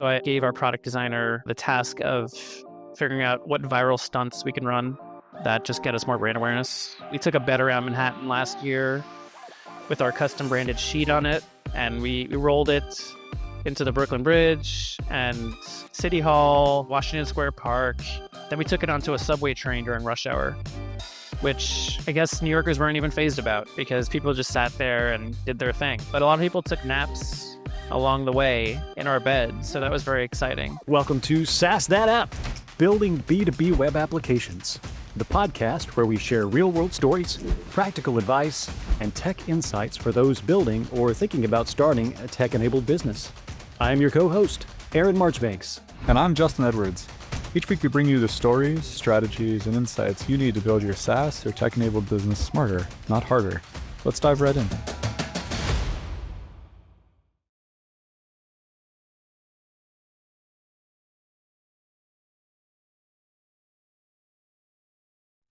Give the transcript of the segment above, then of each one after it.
So I gave our product designer the task of figuring out what viral stunts we can run that just get us more brand awareness. We took a bet around Manhattan last year with our custom branded sheet on it, and we rolled it into the Brooklyn Bridge and City Hall, Washington Square Park. Then we took it onto a subway train during rush hour, which I guess New Yorkers weren't even fazed about because people just sat there and did their thing. But a lot of people took naps along the way in our beds, so that was very exciting. Welcome to SaaS That App, building B2B Web Applications, the podcast where we share real-world stories, practical advice, and tech insights for those building or thinking about starting a tech-enabled business. I'm your co-host, Aaron Marchbanks. And I'm Justin Edwards. Each week we bring you the stories, strategies, and insights you need to build your SaaS or tech-enabled business smarter, not harder. Let's dive right in.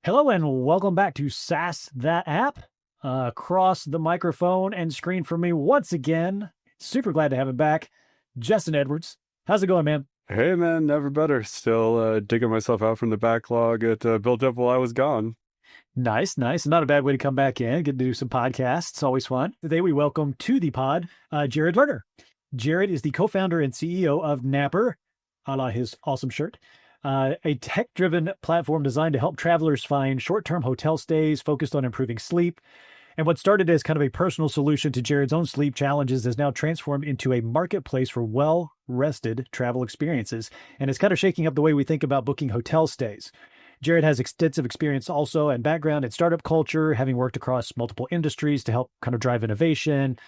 Hello and welcome back to SaaS That App. Across the microphone and screen for me once again. Super glad to have him back. Justin Edwards. How's it going, man? Hey man, never better. Still digging myself out from the backlog it built up while I was gone. Nice. Not a bad way to come back in. Get to do some podcasts. It's always fun. Today we welcome to the pod, Jared Lerner. Jared is the co-founder and CEO of Nappr, a la his awesome shirt. A tech-driven platform designed to help travelers find short-term hotel stays focused on improving sleep. And what started as kind of a personal solution to Jared's own sleep challenges is now transformed into a marketplace for well-rested travel experiences. And it's kind of shaking up the way we think about booking hotel stays. Jared has extensive experience also and background in startup culture, having worked across multiple industries to help kind of drive innovation,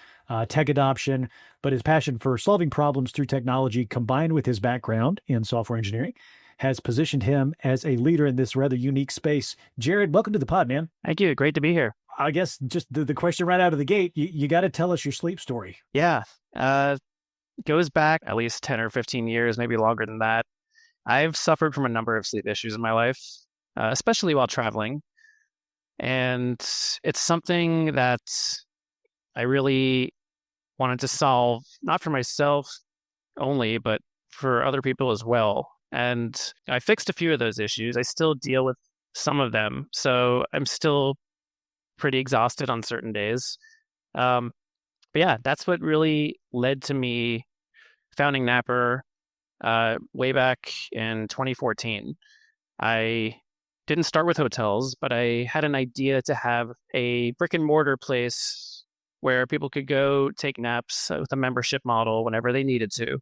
tech adoption. But his passion for solving problems through technology, combined with his background in software engineering, has positioned him as a leader in this rather unique space. Jared, welcome to the pod, man. Thank you. Great to be here. I guess just the question right out of the gate, you got to tell us your sleep story. Yeah. Goes back at least 10 or 15 years, maybe longer than that. I've suffered from a number of sleep issues in my life, especially while traveling. And it's something that I really wanted to solve, not for myself only, but for other people as well. And I fixed a few of those issues. I still deal with some of them. So I'm still pretty exhausted on certain days. But yeah, that's what really led to me founding Nappr way back in 2014. I didn't start with hotels, but I had an idea to have a brick-and-mortar place where people could go take naps with a membership model whenever they needed to.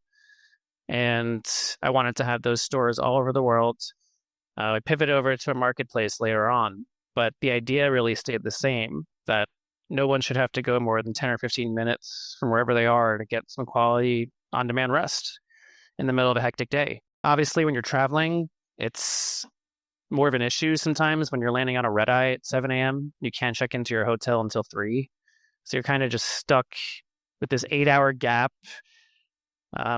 And I wanted to have those stores all over the world. I pivoted over to a marketplace later on, but the idea really stayed the same, that no one should have to go more than 10 or 15 minutes from wherever they are to get some quality on-demand rest in the middle of a hectic day. Obviously, when you're traveling, it's more of an issue sometimes when you're landing on a red eye at 7 a.m. You can't check into your hotel until 3. So you're kind of just stuck with this 8-hour gap.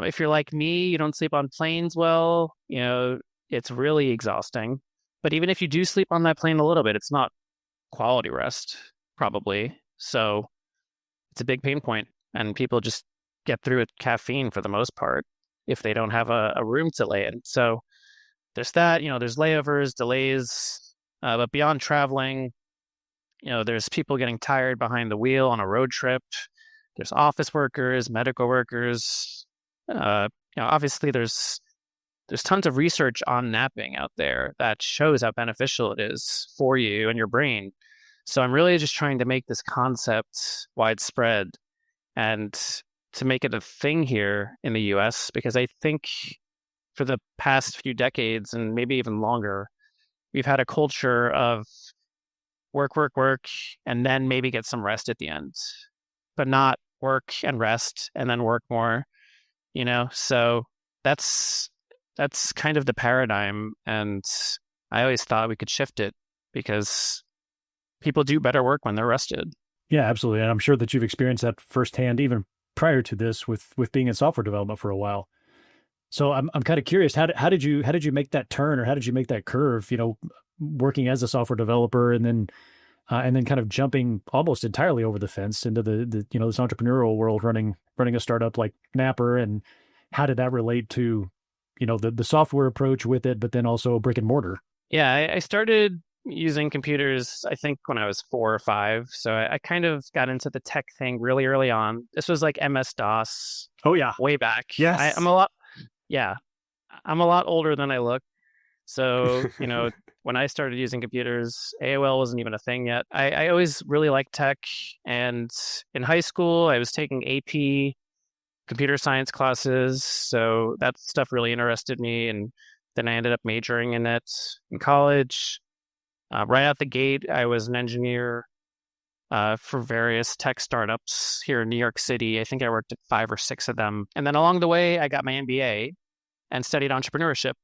If you're like me, you don't sleep on planes well, it's really exhausting. But even if you do sleep on that plane a little bit, it's not quality rest, probably. So it's a big pain point, and people just get through with caffeine for the most part if they don't have a room to lay in. So there's that, there's layovers, delays, but beyond traveling, there's people getting tired behind the wheel on a road trip. There's office workers, medical workers. Obviously there's tons of research on napping out there that shows how beneficial it is for you and your brain. So I'm really just trying to make this concept widespread and to make it a thing here in the US, because I think for the past few decades and maybe even longer, we've had a culture of work, and then maybe get some rest at the end, but not work and rest and then work more. So that's kind of the paradigm. And I always thought we could shift it because people do better work when they're rested. Yeah, absolutely. And I'm sure that you've experienced that firsthand, even prior to this with being in software development for a while. So I'm kind of curious, how did you make that turn, or how did you make that curve, working as a software developer and then kind of jumping almost entirely over the fence into the this entrepreneurial world, running a startup like Nappr and how did that relate to, the software approach with it, but then also brick and mortar? Yeah, I started using computers, I think, when I was 4 or 5. So I kind of got into the tech thing really early on. This was like MS-DOS Oh, yeah. way back. I'm Yes. a lot, yeah, I'm a lot older than I look. So, when I started using computers, AOL wasn't even a thing yet. I always really liked tech. And in high school, I was taking AP computer science classes. So that stuff really interested me. And then I ended up majoring in it in college. Right out the gate, I was an engineer for various tech startups here in New York City. I think I worked at 5 or 6 of them. And then along the way, I got my MBA and studied entrepreneurship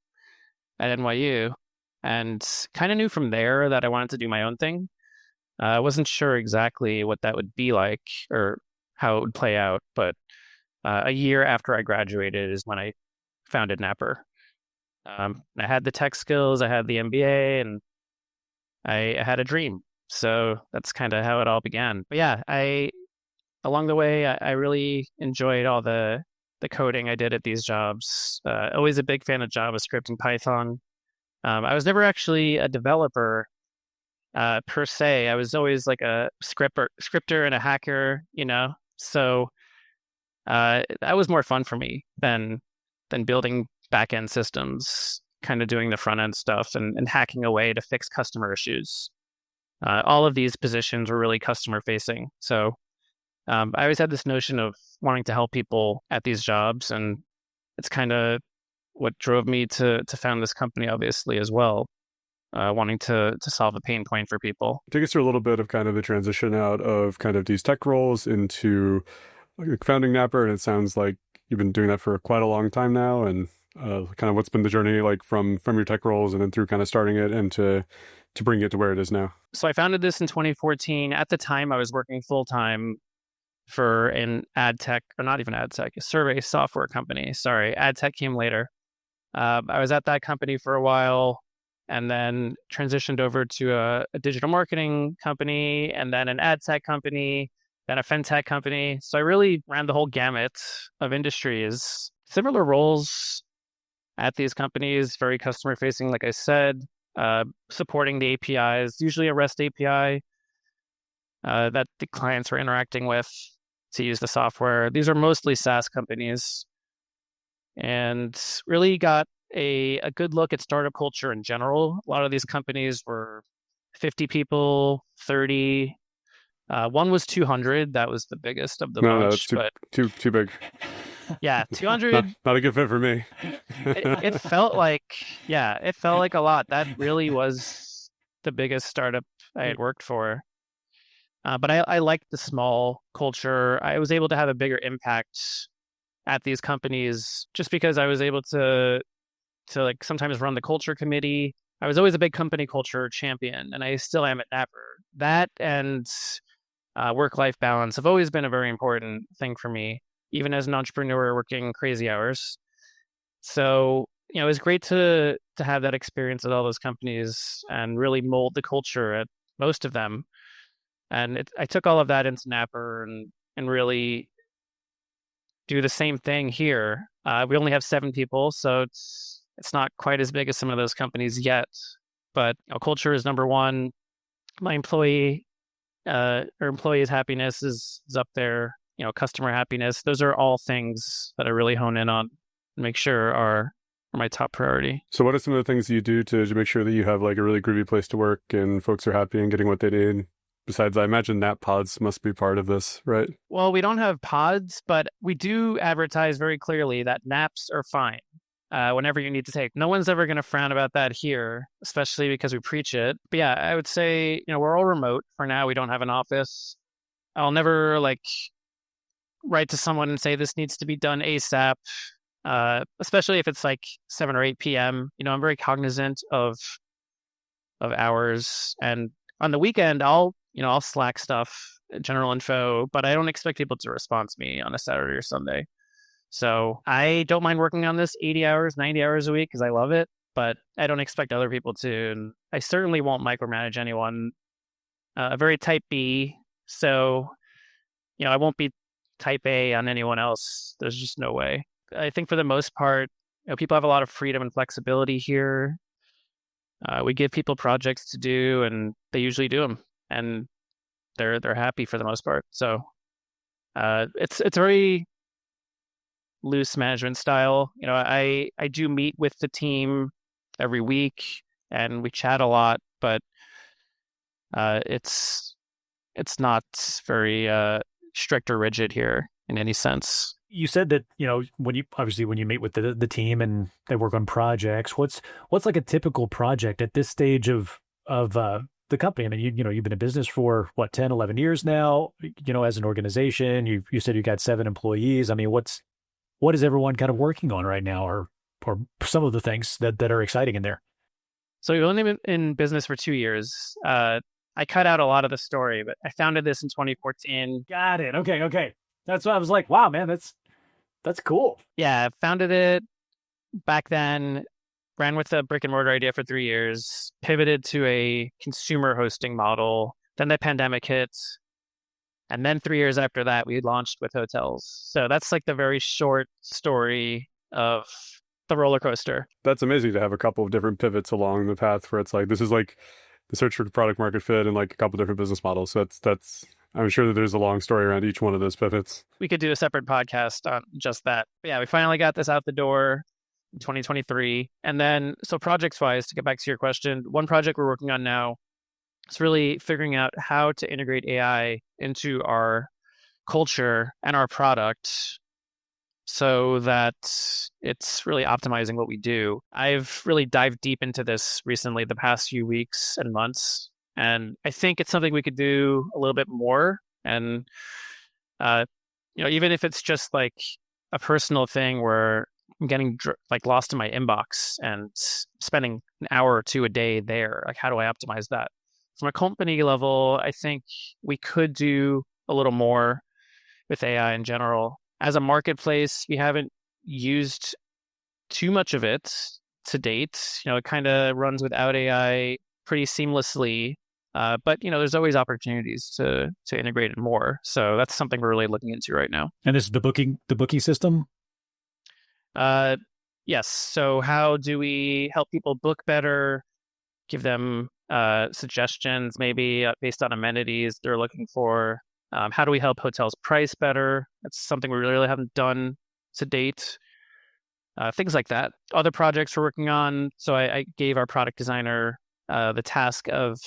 at NYU, and kind of knew from there that I wanted to do my own thing. I wasn't sure exactly what that would be like or how it would play out, but a year after I graduated is when I founded Nappr. I had the tech skills, I had the MBA, and I had a dream. So that's kind of how it all began. But yeah, along the way, I really enjoyed all the coding I did at these jobs. Always a big fan of JavaScript and Python. I was never actually a developer per se. I was always like a scripter and a hacker, So that was more fun for me than building back end systems, kind of doing the front end stuff and hacking away to fix customer issues. All of these positions were really customer facing. So I always had this notion of wanting to help people at these jobs, and it's kind of what drove me to found this company, obviously, as well, wanting to solve a pain point for people. Take us through a little bit of kind of the transition out of kind of these tech roles into founding Nappr, and it sounds like you've been doing that for quite a long time now, and kind of what's been the journey like from your tech roles and then through kind of starting it and to bring it to where it is now. So I founded this in 2014. At the time, I was working full time for an ad tech, or not even ad tech, a survey software company. Sorry, ad tech came later. I was at that company for a while and then transitioned over to a digital marketing company and then an ad tech company, then a fintech company. So I really ran the whole gamut of industries. Similar roles at these companies, very customer facing, like I said, supporting the APIs, usually a REST API that the clients were interacting with to use the software. These are mostly SaaS companies, and really got a good look at startup culture in general. A lot of these companies were 50 people, 30. One was 200. That was the biggest of the No, bunch. that's too big. Yeah, 200. Not a good fit for me. it felt like, it felt like a lot. That really was the biggest startup I had worked for. But I liked the small culture. I was able to have a bigger impact at these companies just because I was able to like sometimes run the culture committee. I was always a big company culture champion, and I still am at Nappr. That and work-life balance have always been a very important thing for me, even as an entrepreneur working crazy hours. So, it was great to have that experience at all those companies and really mold the culture at most of them. And I took all of that into Nappr and really do the same thing here. We only have 7 people, so it's not quite as big as some of those companies yet. But culture is number one. My employees' happiness is up there. Customer happiness. Those are all things that I really hone in on and make sure are my top priority. So what are some of the things you do to make sure that you have like a really groovy place to work and folks are happy and getting what they need? Besides, I imagine nap pods must be part of this, right? Well, we don't have pods, but we do advertise very clearly that naps are fine whenever you need to take. No one's ever going to frown about that here, especially because we preach it. But yeah, I would say, we're all remote for now. We don't have an office. I'll never write to someone and say this needs to be done ASAP, especially if it's like 7 or 8 p.m. I'm very cognizant of hours, and on the weekend I'll Slack stuff, general info, but I don't expect people to respond to me on a Saturday or Sunday. So I don't mind working on this 80 hours, 90 hours a week because I love it, but I don't expect other people to. And I certainly won't micromanage anyone. Very type B. So, I won't be type A on anyone else. There's just no way. I think for the most part, people have a lot of freedom and flexibility here. We give people projects to do, and they usually do them, and they're happy for the most part. So it's very loose management style. I do meet with the team every week, and we chat a lot, but it's not very strict or rigid here in any sense. You said that, when you meet with the team and they work on projects, what's like a typical project at this stage of the company? I mean, you've been in business for what, 10, 11 years now, as an organization. You said you got 7 employees. I mean, what is everyone kind of working on right now, or some of the things that are exciting in there? So we've only been in business for 2 years. I cut out a lot of the story, but I founded this in 2014. Got it. Okay. That's what I was like, wow, man, that's cool. Yeah, founded it back then, ran with a brick-and-mortar idea for 3 years, pivoted to a consumer hosting model. Then the pandemic hit. And then 3 years after that, we launched with hotels. So that's like the very short story of the roller coaster. That's amazing to have a couple of different pivots along the path where it's like, this is like the search for product market fit and like a couple different business models. So that's I'm sure that there's a long story around each one of those pivots. We could do a separate podcast on just that. But yeah, we finally got this out the door in 2023. And then, so projects wise, to get back to your question, one project we're working on now is really figuring out how to integrate AI into our culture and our product so that it's really optimizing what we do. I've really dived deep into this recently, the past few weeks and months. And I think it's something we could do a little bit more. And, even if it's just like a personal thing where I'm getting lost in my inbox and spending an hour or two a day there, like how do I optimize that? From a company level, I think we could do a little more with AI in general. As a marketplace, we haven't used too much of it to date. It kind of runs without AI pretty seamlessly. But there's always opportunities to integrate it more. So that's something we're really looking into right now. And this is the booking system? Yes. So how do we help people book better? Give them suggestions, maybe based on amenities they're looking for. How do we help hotels price better? That's something we really haven't done to date. Things like that. Other projects we're working on. So I gave our product designer the task of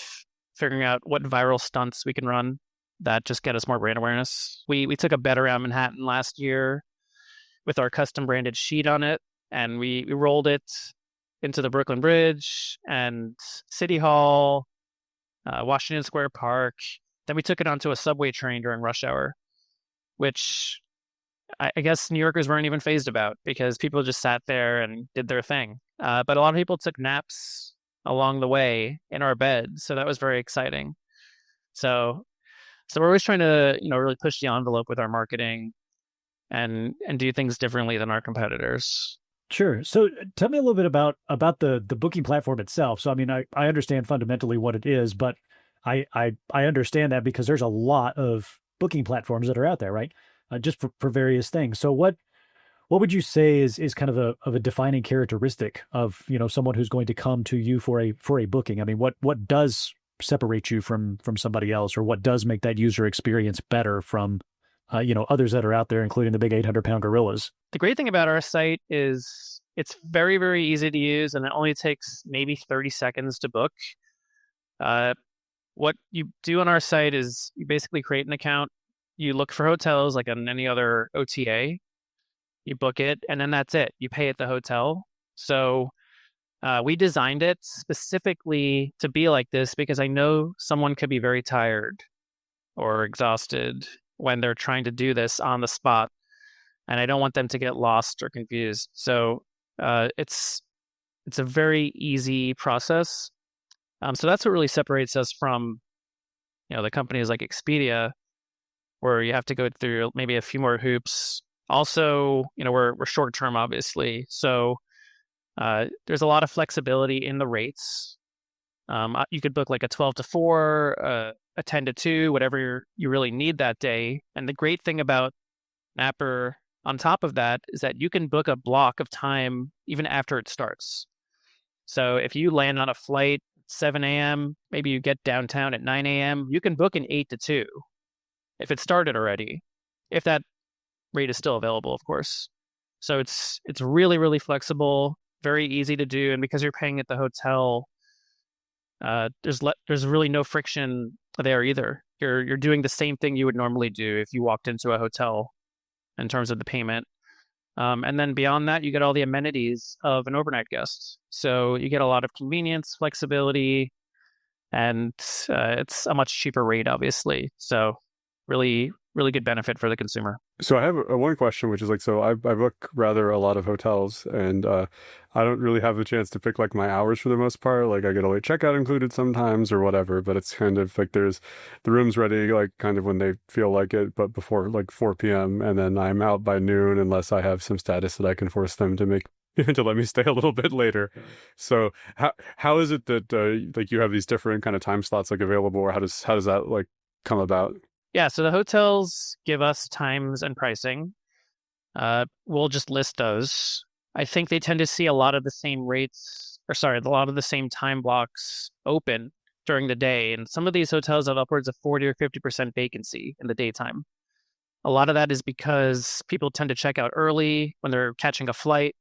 figuring out what viral stunts we can run that just get us more brand awareness. We took a bet around Manhattan last year with our custom branded sheet on it, and we rolled it into the Brooklyn Bridge and City Hall, Washington Square Park. Then we took it onto a subway train during rush hour, which I guess New Yorkers weren't even fazed about because people just sat there and did their thing. But a lot of people took naps along the way in our bed, so that was very exciting. So we're always trying to really push the envelope with our marketing and do things differently than our competitors. Sure. So tell me a little bit about the booking platform itself. So I mean, I understand fundamentally what it is, but I understand that because there's a lot of booking platforms that are out there, right? Just for various things. So what would you say is kind of a defining characteristic of someone who's going to come to you for a booking? I mean, what does separate you from somebody else, or what does make that user experience better from others that are out there, including the big 800-pound gorillas? The great thing about our site is it's very, very easy to use, and it only takes maybe 30 seconds to book. What you do on our site is you basically create an account. You look for hotels like on any other OTA. You book it, and then that's it. You pay at the hotel. So we designed it specifically to be like this because I know someone could be very tired or exhausted when they're trying to do this on the spot, and I don't want them to get lost or confused. So it's a very easy process. So that's what really separates us from the companies like Expedia, where you have to go through maybe a few more hoops. Also, we're short term, obviously. So there's a lot of flexibility in the rates. You could book like a 12 to 4, a 10 to 2, whatever you really need that day. And the great thing about Nappr on top of that is that you can book a block of time even after it starts. So if you land on a flight at 7 a.m., maybe you get downtown at 9 a.m., you can book an 8 to 2 if it started already, if that rate is still available, of course. So it's really, really flexible, very easy to do. And because you're paying at the hotel, there's really no friction there either. You're doing the same thing you would normally do if you walked into a hotel in terms of the payment. And then beyond that, you get all the amenities of an overnight guest. So you get a lot of convenience, flexibility, and it's a much cheaper rate, obviously. So really, really good benefit for the consumer. So I have one question, which is like, so I book rather a lot of hotels, and I don't really have the chance to pick like my hours for the most part. Like I get a late checkout included sometimes or whatever, but it's kind of like there's the room's ready like kind of when they feel like it, but before like 4 p.m. and then I'm out by noon unless I have some status that I can force them to make to let me stay a little bit later. So how is it that like you have these different kind of time slots like available, or how does that like come about? Yeah, so the hotels give us times and pricing. We'll just list those. I think they tend to see a lot of the same rates, or sorry, a lot of the same time blocks open during the day. And some of these hotels have upwards of 40 or 50% vacancy in the daytime. A lot of that is because people tend to check out early when they're catching a flight.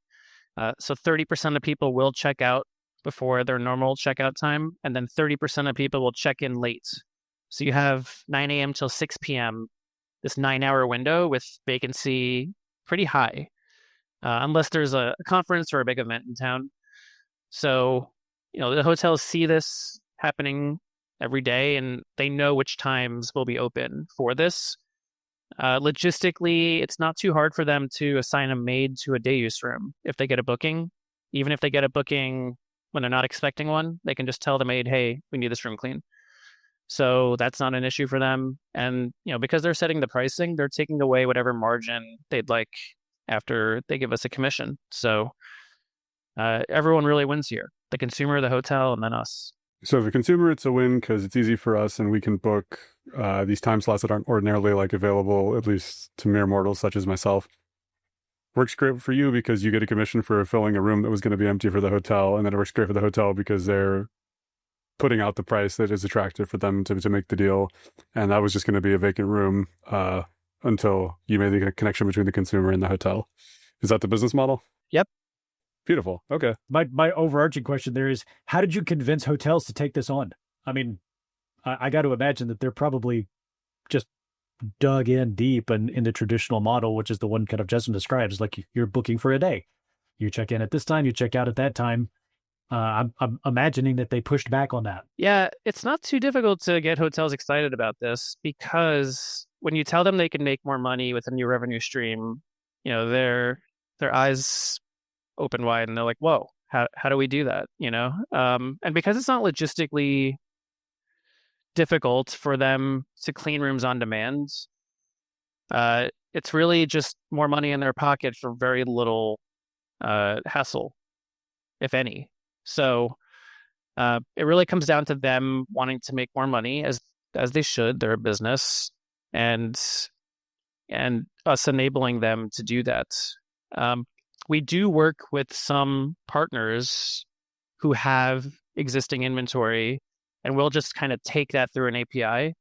So 30% of people will check out before their normal checkout time, and then 30% of people will check in late. So you have 9 a.m. till 6 p.m., this 9-hour window with vacancy pretty high, unless there's a conference or a big event in town. So, the hotels see this happening every day, and they know which times will be open for this. Logistically, it's not too hard for them to assign a maid to a day use room if they get a booking. Even if they get a booking when they're not expecting one, they can just tell the maid, hey, we need this room clean. So that's not an issue for them. And, because they're setting the pricing, they're taking away whatever margin they'd like after they give us a commission. So everyone really wins here, the consumer, the hotel, and then us. So the consumer, it's a win because it's easy for us and we can book these time slots that aren't ordinarily like available, at least to mere mortals such as myself. Works great for you because you get a commission for filling a room that was going to be empty for the hotel, and then it works great for the hotel because they're putting out the price that is attractive for them to make the deal. And that was just going to be a vacant room until you made the connection between the consumer and the hotel. Is that the business model? Yep. Beautiful. Okay. My overarching question there is, how did you convince hotels to take this on? I mean, I got to imagine that they're probably just dug in deep in the traditional model, which is the one kind of Justin describes, like you're booking for a day. You check in at this time, you check out at that time. I'm imagining that they pushed back on that. Yeah, it's not too difficult to get hotels excited about this because when you tell them they can make more money with a new revenue stream, their eyes open wide and they're like, whoa, how do we do that? And because it's not logistically difficult for them to clean rooms on demand, it's really just more money in their pocket for very little hassle, if any. So it really comes down to them wanting to make more money, as they should. They're a business, and us enabling them to do that. We do work with some partners who have existing inventory, and we'll just kind of take that through an API.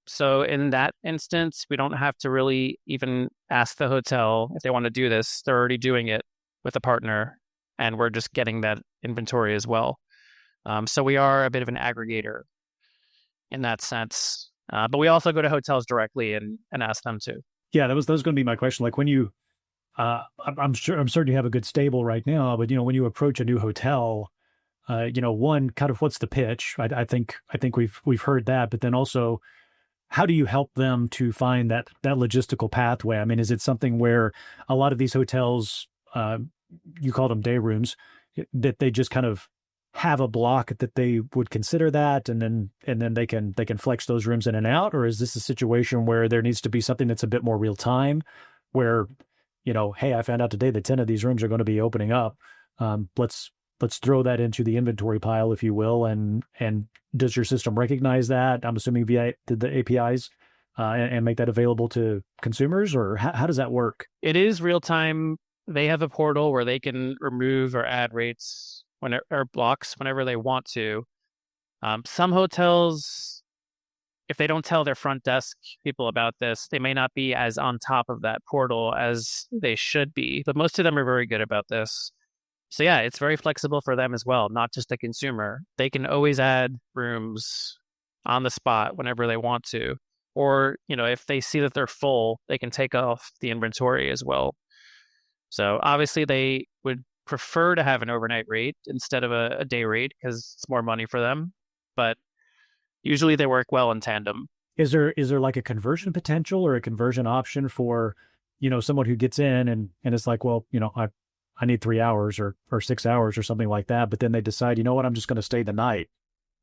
So in that instance, we don't have to really even ask the hotel if they want to do this. They're already doing it with a partner, and we're just getting that inventory as well. So we are a bit of an aggregator in that sense. But we also go to hotels directly and ask them to. Yeah, that was going to be my question. Like when you, I'm certain you have a good stable right now, but when you approach a new hotel, one, kind of what's the pitch? I think we've heard that, but then also, how do you help them to find that logistical pathway? I mean, is it something where a lot of these hotels, you call them day rooms, that they just kind of have a block that they would consider that, and then they can flex those rooms in and out? Or is this a situation where there needs to be something that's a bit more real time, where, hey, I found out today that 10 of these rooms are going to be opening up. Let's throw that into the inventory pile, if you will. And does your system recognize that? I'm assuming via the APIs. and make that available to consumers, or how does that work? It is real time. They have a portal where they can remove or add rates or blocks whenever they want to. Some hotels, if they don't tell their front desk people about this, they may not be as on top of that portal as they should be. But most of them are very good about this. So yeah, it's very flexible for them as well, not just the consumer. They can always add rooms on the spot whenever they want to. Or, if they see that they're full, they can take off the inventory as well. So obviously they would prefer to have an overnight rate instead of a day rate because it's more money for them. But usually they work well in tandem. Is there like a conversion potential or a conversion option for, someone who gets in and it's like, well, I need 3 hours or 6 hours or something like that, but then they decide, you know what, I'm just going to stay the night.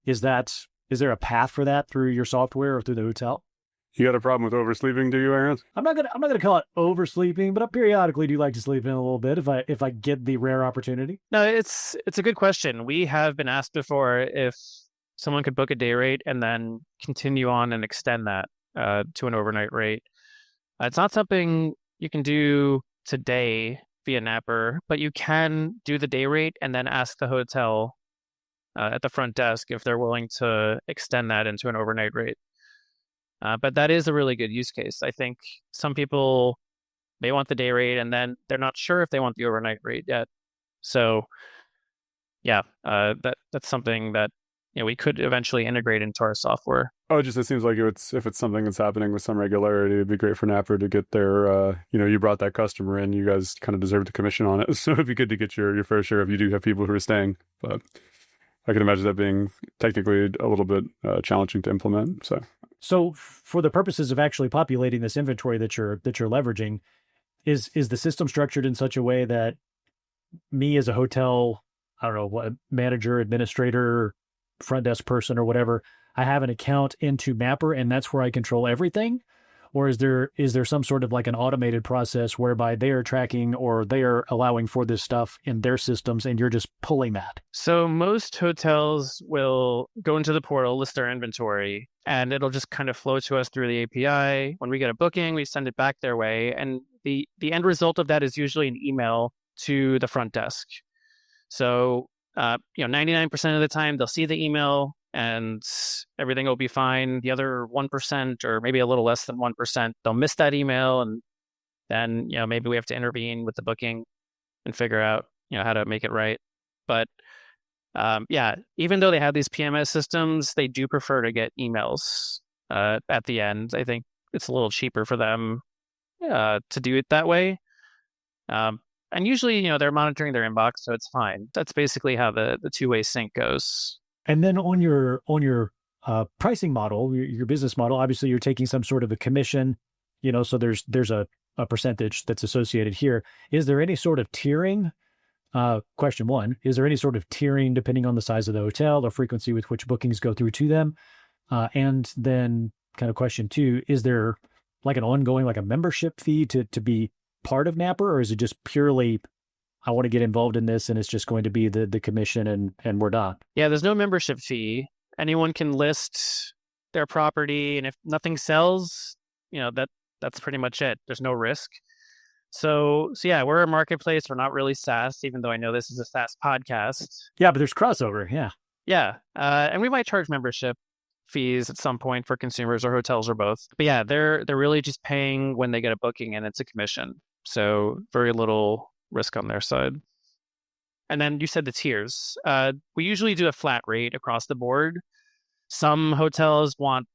Is there a path for that through your software or through the hotel? You got a problem with oversleeping, do you, Aaron? I'm not gonna call it oversleeping, but I periodically do like to sleep in a little bit if I get the rare opportunity. No, it's a good question. We have been asked before if someone could book a day rate and then continue on and extend that to an overnight rate. It's not something you can do today via Nappr, but you can do the day rate and then ask the hotel at the front desk if they're willing to extend that into an overnight rate. But that is a really good use case. I think some people may want the day rate and then they're not sure if they want the overnight rate yet. So yeah, that's something that we could eventually integrate into our software. Oh, it seems like if it's something that's happening with some regularity, it'd be great for Nappr to get their, you brought that customer in, you guys kind of deserve the commission on it. So it'd be good to get your fair share if you do have people who are staying. But I can imagine that being technically a little bit challenging to implement. So for the purposes of actually populating this inventory that you're leveraging, is the system structured in such a way that me as a hotel, I don't know, what manager, administrator, front desk person or whatever, I have an account into Nappr and that's where I control everything? Or is there some sort of like an automated process whereby they are tracking or they are allowing for this stuff in their systems and you're just pulling that? So most hotels will go into the portal, list their inventory, and it'll just kind of flow to us through the API. When we get a booking, we send it back their way. And the end result of that is usually an email to the front desk. So 99% of the time they'll see the email and everything will be fine. The other 1% or maybe a little less than 1%, they'll miss that email, and then maybe we have to intervene with the booking and figure out how to make it right. But even though they have these PMS systems, they do prefer to get emails at the end. I think it's a little cheaper for them to do it that way. And usually, they're monitoring their inbox, so it's fine. That's basically how the two-way sync goes. And then on your pricing model, your business model, obviously you're taking some sort of a commission, so there's a percentage that's associated here. Is there any sort of tiering? Question one, is there any sort of tiering depending on the size of the hotel, the frequency with which bookings go through to them? And then kind of question two, is there like an ongoing, like a membership fee to be part of Nappr, or is it just purely, I want to get involved in this and it's just going to be the commission and we're done? Yeah, there's no membership fee. Anyone can list their property, and if nothing sells, that's pretty much it. There's no risk. So yeah, we're a marketplace. We're not really SaaS, even though I know this is a SaaS podcast. Yeah, but there's crossover. Yeah. Yeah. And we might charge membership fees at some point for consumers or hotels or both. But yeah, they're really just paying when they get a booking, and it's a commission. So very little risk on their side. And then you said the tiers. We usually do a flat rate across the board. Some hotels want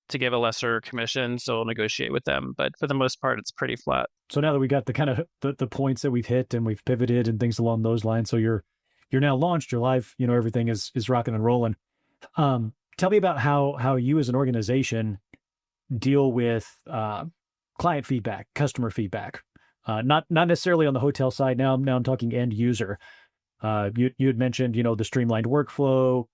to give a lesser commission, so we'll negotiate with them. But for the most part, it's pretty flat. So now that we got the kind of the points that we've hit and we've pivoted and things along those lines, so you're now launched, you're live, everything is rocking and rolling. Tell me about how you as an organization deal with client feedback, customer feedback. Not necessarily on the hotel side. Now I'm talking end user. You had mentioned, the streamlined workflow,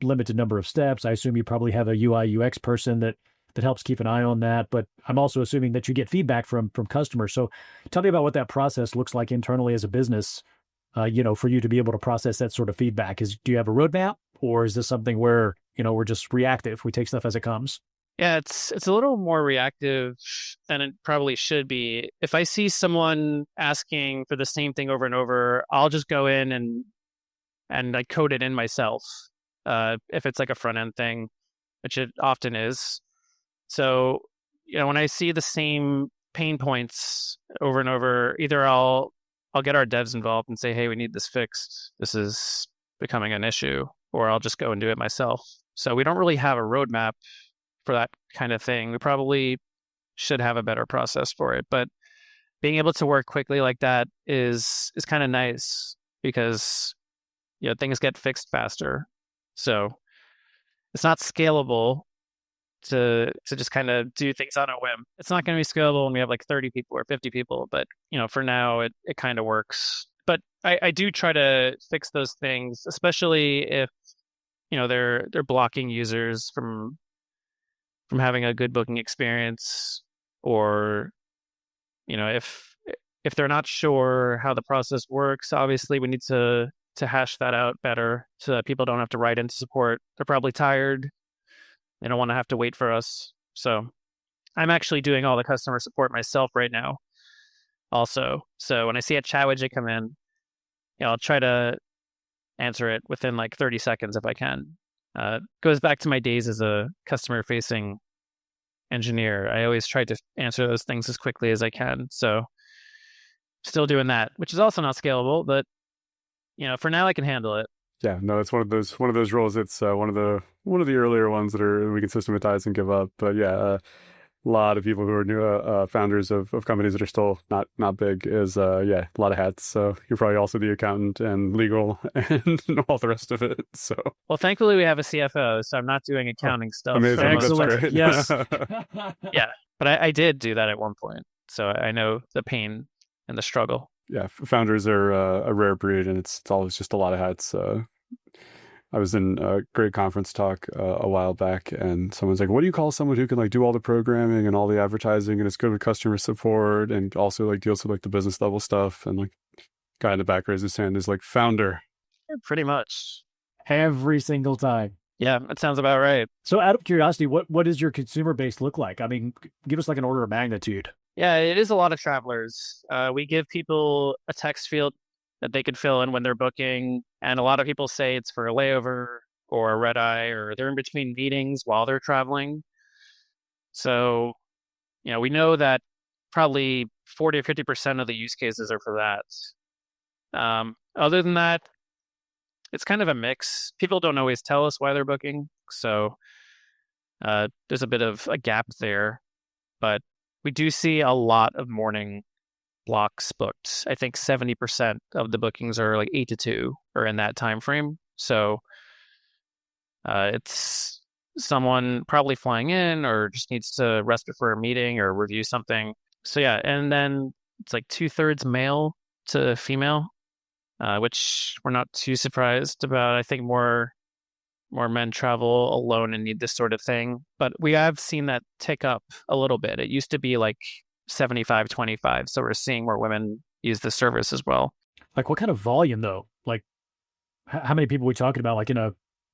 limited number of steps. I assume you probably have a UI UX person that helps keep an eye on that. But I'm also assuming that you get feedback from customers. So tell me about what that process looks like internally as a business, for you to be able to process that sort of feedback. Do you have a roadmap, or is this something where, we're just reactive? We take stuff as it comes? Yeah, it's a little more reactive than it probably should be. If I see someone asking for the same thing over and over, I'll just go in and I code it in myself. If it's like a front end thing, which it often is. So, when I see the same pain points over and over, either I'll get our devs involved and say, "Hey, we need this fixed. This is becoming an issue," or I'll just go and do it myself. So we don't really have a roadmap for that kind of thing. We probably should have a better process for it, but being able to work quickly like that is kind of nice because things get fixed faster. So it's not scalable to just kind of do things on a whim. It's not going to be scalable when we have like 30 people or 50 people, but for now it kind of works. But I do try to fix those things, especially if they're blocking users from having a good booking experience, or if they're not sure how the process works. Obviously we need to hash that out better so that people don't have to write into support. They're probably tired. They don't want to have to wait for us. So I'm actually doing all the customer support myself right now also. So when I see a chat widget come in, I'll try to answer it within like 30 seconds if I can. Goes back to my days as a customer facing engineer. I always try to answer those things as quickly as I can. So still doing that, which is also not scalable, but for now I can handle it. Yeah, no, it's one of those roles. It's one of the earlier ones that we can systematize and give up. But yeah, a lot of people who are new founders of companies that are still not big is a lot of hats. So you're probably also the accountant and legal and all the rest of it. So well, thankfully we have a CFO, so I'm not doing accounting stuff. amazing. Excellent. That's great. Yes. Yeah, but I did do that at one point, so I know the pain and the struggle. Yeah, founders are a rare breed, and it's always just a lot of hats. I was in a great conference talk a while back, and someone's like, "What do you call someone who can like do all the programming and all the advertising, and it's good with customer support, and also like deals with like the business level stuff?" And like, guy in the back raised his hand is like, "Founder." Yeah, pretty much Every single time. Yeah, that sounds about right. So out of curiosity, what does your consumer base look like? I mean, give us like an order of magnitude. Yeah, it is a lot of travelers. We give people a text field that they could fill in when they're booking. And a lot of people say it's for a layover or a red eye, or they're in between meetings while they're traveling. So, we know that probably 40 or 50% of the use cases are for that. Other than that, it's kind of a mix. People don't always tell us why they're booking. So there's a bit of a gap there. But we do see a lot of morning blocks booked. I think 70% of the bookings are like 8 to 2 or in that time frame. So it's someone probably flying in or just needs to rest before a meeting or review something. So yeah, and then it's like 2/3 male to female, which we're not too surprised about. I think more men travel alone and need this sort of thing. But we have seen that tick up a little bit. It used to be like 75-25. So we're seeing more women use the service as well. Like what kind of volume though? Like how many people are we talking about, like in a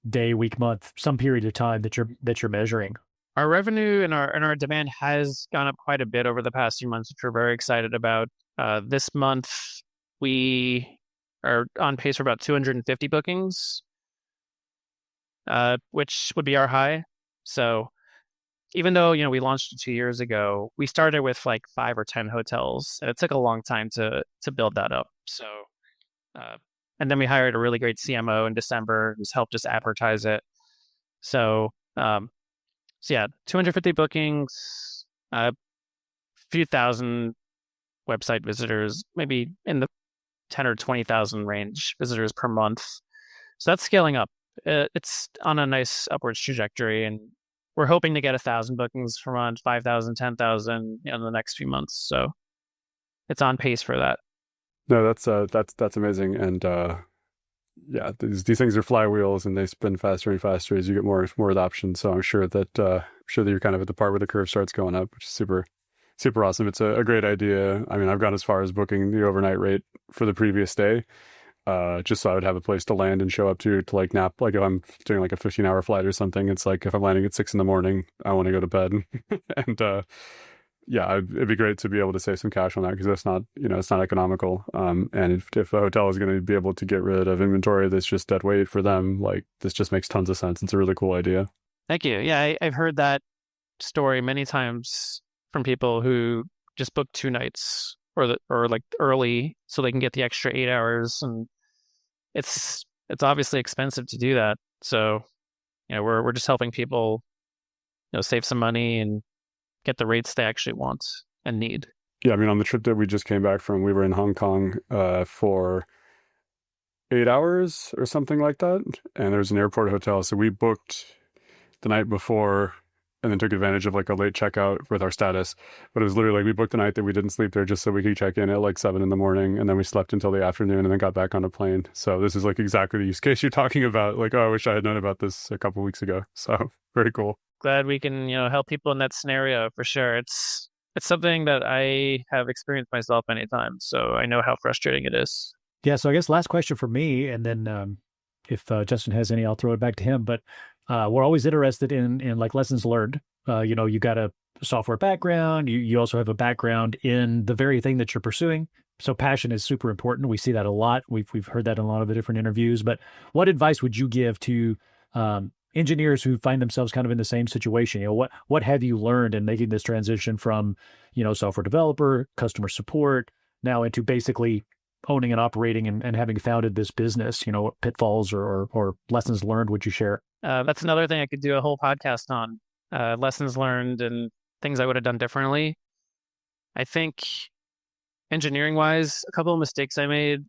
day, week, month, some period of time that you're measuring? Our revenue and our demand has gone up quite a bit over the past few months, which we're very excited about. This month, we are on pace for about 250 bookings, which would be our high. So even though, we launched 2 years ago, we started with like 5 or 10 hotels, and it took a long time to build that up. So, and then we hired a really great CMO in December who's helped us advertise it. So yeah, 250 bookings, a few thousand website visitors, maybe in the 10 or 20,000 range visitors per month. So that's scaling up. It's on a nice upwards trajectory, and we're hoping to get 1,000 bookings per month, 5,000, 10,000 in the next few months. So it's on pace for that. No, that's amazing, and yeah, these things are flywheels, and they spin faster and faster as you get more adoption. So I'm sure that you're kind of at the part where the curve starts going up, which is super awesome. It's a great idea. I mean, I've gone as far as booking the overnight rate for the previous day, just so I would have a place to land and show up to like nap. Like if I'm doing like a 15-hour flight or something, it's like if I'm landing at 6 in the morning, I want to go to bed. And yeah, it'd be great to be able to save some cash on that because that's not, it's not economical. And if a hotel is going to be able to get rid of inventory that's just dead weight for them, like this just makes tons of sense. It's a really cool idea. Thank you. Yeah, I've heard that story many times from people who just book 2 nights or like early so they can get the extra 8 hours, and it's obviously expensive to do that. So, we're just helping people, save some money and get the rates they actually want and need. Yeah, I mean, on the trip that we just came back from, we were in Hong Kong for 8 hours or something like that, and there was an airport hotel, so we booked the night before and then took advantage of like a late checkout with our status. But it was literally like we booked the night that we didn't sleep there just so we could check in at like 7 in the morning, and then we slept until the afternoon and then got back on a plane. So this is like exactly the use case you're talking about. Like, oh, I wish I had known about this a couple of weeks ago. So very cool. Glad we can, help people in that scenario for sure. It's something that I have experienced myself many times, so I know how frustrating it is. Yeah, so I guess last question for me, and then if Justin has any, I'll throw it back to him. But we're always interested in like lessons learned. You got a software background. You also have a background in the very thing that you're pursuing. So passion is super important. We see that a lot. We've heard that in a lot of the different interviews. But what advice would you give to engineers who find themselves kind of in the same situation? What have you learned in making this transition from software developer, customer support, now into basically owning and operating and having founded this business? What pitfalls or lessons learned would you share? That's another thing I could do a whole podcast on. Lessons learned and things I would have done differently. I think engineering-wise, a couple of mistakes I made.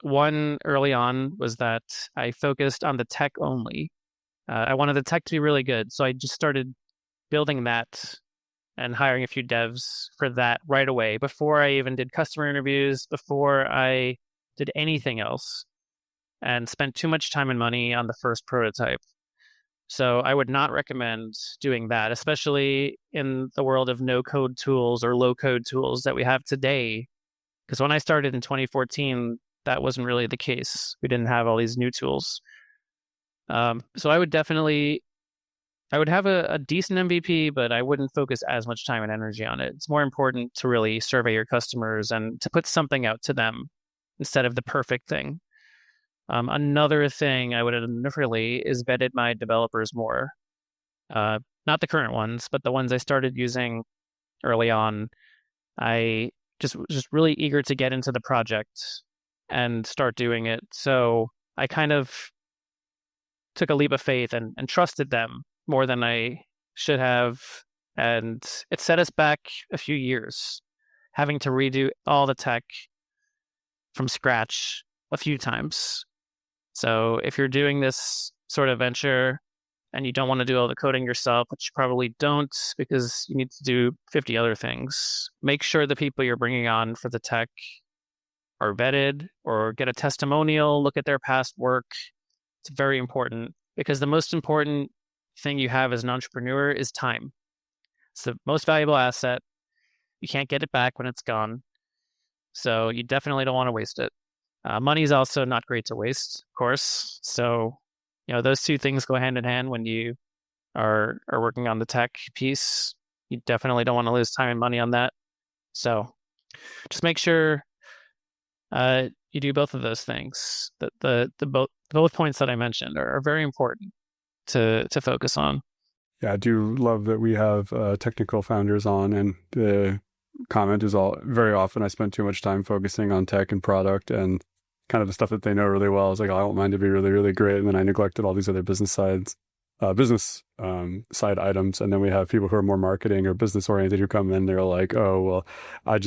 One early on was that I focused on the tech only. I wanted the tech to be really good, so I just started building that and hiring a few devs for that right away before I even did customer interviews, before I did anything else, and spent too much time and money on the first prototype. So I would not recommend doing that, especially in the world of no-code tools or low-code tools that we have today. Because when I started in 2014, that wasn't really the case. We didn't have all these new tools. So I would have a decent MVP, but I wouldn't focus as much time and energy on it. It's more important to really survey your customers and to put something out to them instead of the perfect thing. Another thing I would have done differently is vetted my developers more. Not the current ones, but the ones I started using early on. I just was really eager to get into the project and start doing it. So I kind of took a leap of faith and trusted them more than I should have. And it set us back a few years, having to redo all the tech from scratch a few times. So if you're doing this sort of venture and you don't want to do all the coding yourself, which you probably don't because you need to do 50 other things, make sure the people you're bringing on for the tech are vetted or get a testimonial, look at their past work. It's very important because the most important thing you have as an entrepreneur is time. It's the most valuable asset. You can't get it back when it's gone. So you definitely don't want to waste it. Money is also not great to waste, of course. So, those two things go hand in hand when you are working on the tech piece. You definitely don't want to lose time and money on that. So just make sure you do both of those things. The both points that I mentioned are very important to focus on. Yeah, I do love that we have technical founders on, and the comment is very often I spend too much time focusing on tech and product and kind of the stuff that they know really well. I was like, oh, I want mine to be really, really great. And then I neglected all these other business side items. And then we have people who are more marketing or business oriented who come in, they're like, oh, well, I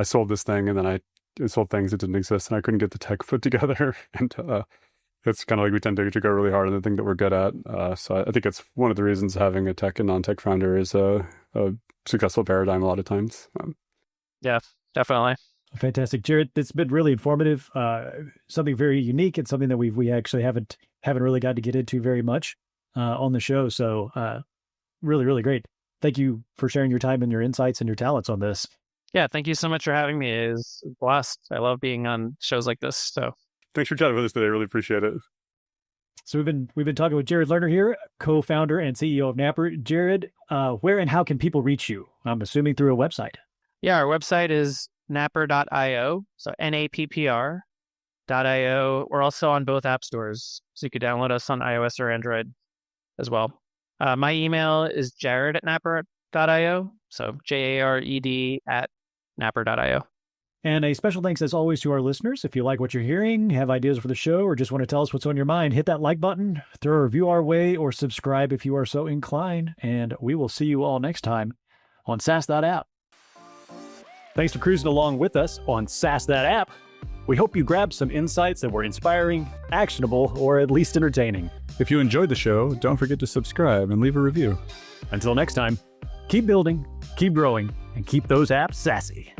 sold this thing and then I sold things that didn't exist and I couldn't get the tech put together. And it's kind of like we tend to go really hard on the thing that we're good at. So I think it's one of the reasons having a tech and non-tech founder is a successful paradigm a lot of times. Yeah, definitely. Fantastic, Jared. It's been really informative. Something very unique and something that we actually haven't really got to get into very much on the show. So really, really great. Thank you for sharing your time and your insights and your talents on this. Yeah, thank you so much for having me. It's a blast. I love being on shows like this. So Thanks for chatting with us today. I really appreciate it. So we've been talking with Jared Lerner here, co-founder and CEO of Nappr. Jared, where and how can people reach you? I'm assuming through a website. Yeah, our website is nappr.io, so nappr.io. We're also on both app stores, so you could download us on iOS or Android as well. My email is jared@nappr.io, so jared@nappr.io. And a special thanks, as always, to our listeners. If you like what you're hearing, have ideas for the show, or just want to tell us what's on your mind, hit that like button, throw a review our way, or subscribe if you are so inclined. And we will see you all next time on SaaS That App. Thanks for cruising along with us on SaaS That App. We hope you grabbed some insights that were inspiring, actionable, or at least entertaining. If you enjoyed the show, don't forget to subscribe and leave a review. Until next time, keep building, keep growing, and keep those apps sassy.